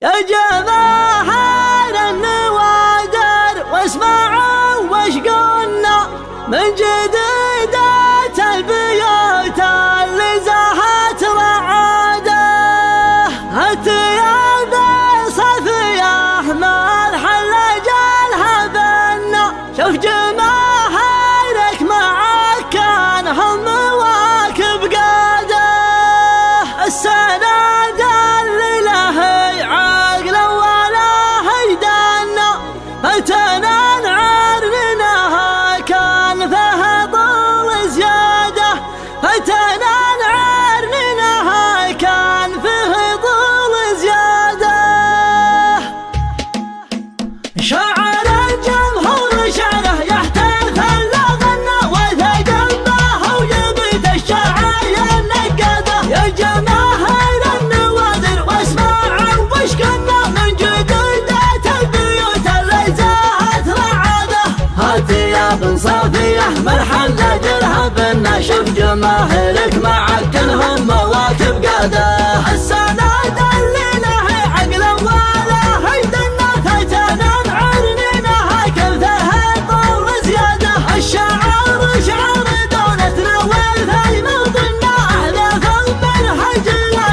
يا جماهير النوادر واسمعوا وش قلنا من جديدات البيوت اللي زهت رعاده. الثياب صفيه ما الحل جالها بنا، شوف جماهيرك معك كانهم مواكب قاده. السند اللي له عقل ولا هيدنا فتنا نعرنها كان فيها ضل زياده، فتنا نعرنها كان فيه ضل زياده. شعر الجمهور شعره يحتاج اللغنا وثقله ويبيت الشعاير نقاده. يا جماهير النوادر واسمعوا وش قلنا من جديدات البيوت اللي زاهت رعاده. هالثياب صافيه مرحل جرها بنا، شوف جماهيرك معك كلهم مواكب قاده. السند اللي له عقل ولا هيدنا فتنا نعرنها كيف فيها طول زياده. الشعار شعار دولتنا والفي موطننا اهداف المنهج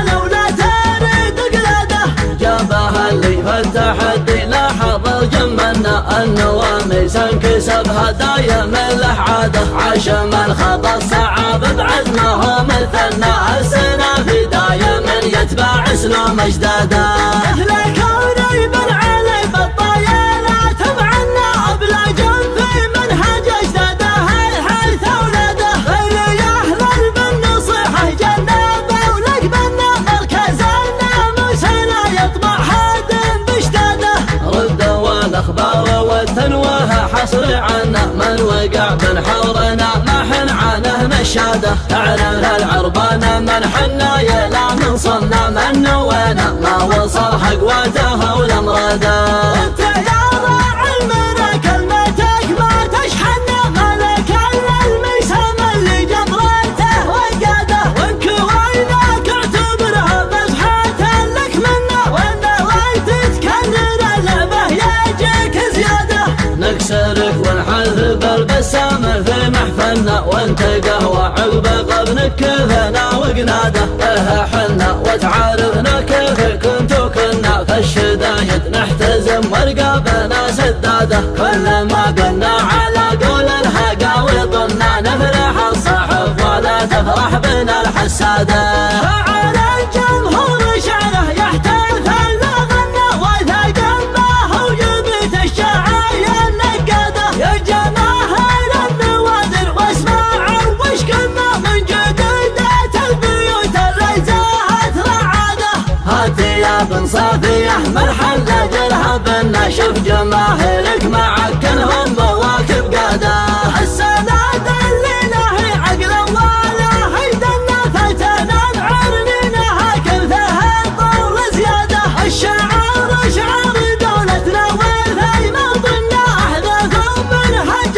لولا تريد قلاده. جابها اللي فالتحدي لاحظ الجمنا النواميس انكسبها دايم له عاده. عشم الخطا الصعب بعد ما هو مثلنا السنه في دايم يتبع اسلوب اجداده. مثل كوريب علي بالطيالات معنا بلا جنب في منهج اجداده الحيث اولاده. غير يهلل بالنصيحه جنابه ولقبنا مركز الناموس لا يطمع حد بشداده. رد والاخبار والتنويه حصري عنا من وقع من حورنا ما حن عنه نشاده. اعلن العربانه من حنا يلا من صلنا من نوانا ما وصل حقوته ولا مراده. انت يا راعي المنى كلمتك ما تشحن ملك الميسم اللي جمرته وقاده. وانك وينك اعتبرها مزحه لك منا وانا ويت تكرر اللعبه يجيك زياده. نكسرك ونحذب البسام في محفلنا وانت قهوه عقب قبنك كيفنا وقناده. اها حنا وتعارفنا كيف كنتو كنا في الشدايد نحتزم ورقابنا سداده. كل ما قلنا على قول الهقاوي ضلنا نفرح الصحف ولا تفرح بنا الحساده. شعر الجمهور شعره يحتاج اللغنا وثقله ويبيت الشعاير نقاده. يا جماهير النوادر واسمعوا وش قلنا من جديدات البيوت اللي زاهت رعاده. هالثياب صافيه مرحل جرها بنا، شوف جماهيرك معك كلهم مواكب قاده. السند اللي له عقل ولا هيدنا فتنا نعرنها كيف فيها طول زياده. الشعار شعار دولتنا والفي موطننا اهداف منهج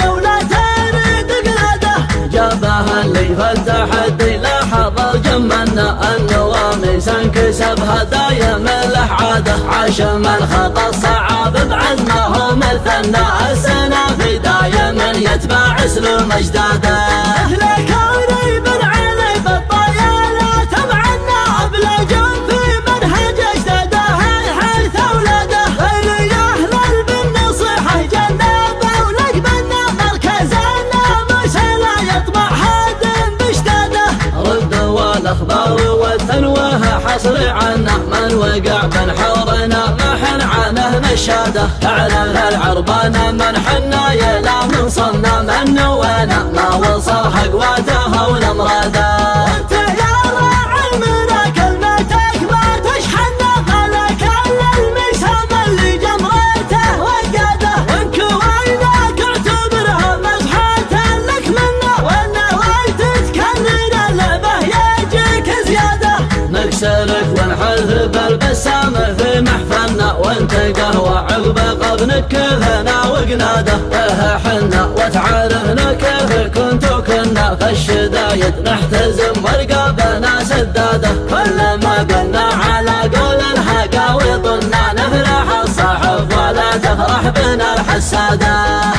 لولا تريد قلاده. جابها اللي فالتحدي لاحظ الجمنا النواميس انكسبها دايم له عاده. عشم الخطا الصعب بعد ما هو مثلنا السنه في دايم يتبع اسلوب اجداده. مثل كوريب علي بالطيالات معنا بلا جنب في منهج اجداده الحيث اولاده. غير يهلل بالنصيحه جنابه ولقبنا مركز الناموس لا يطمع حد بشداده. رد والاخبار والتنويه حصري عنا من وقع من حورنا ما حن عنه نشاده. اعلن العربانه من حنا يلا من صلنا من نوانا ما وصل حقوته ولا مراده. انت يا راعي المنى كلمتك ما تشحن ملك الميسم اللي جمرته وقاده. وانك وينك اعتبرها مزحه لك منا وانا ويت تكرر اللعبه يجيك زياده. نكسرك ونحذب البسام في محفلنا وانت قهوه عقب قبنك كيفنا وقناده. اها حنا وتعارفنا كيف كنتو كنا في الشدايد نحتزم ورقابنا سداده. كل ما قلنا على قول الهقاوي السادة.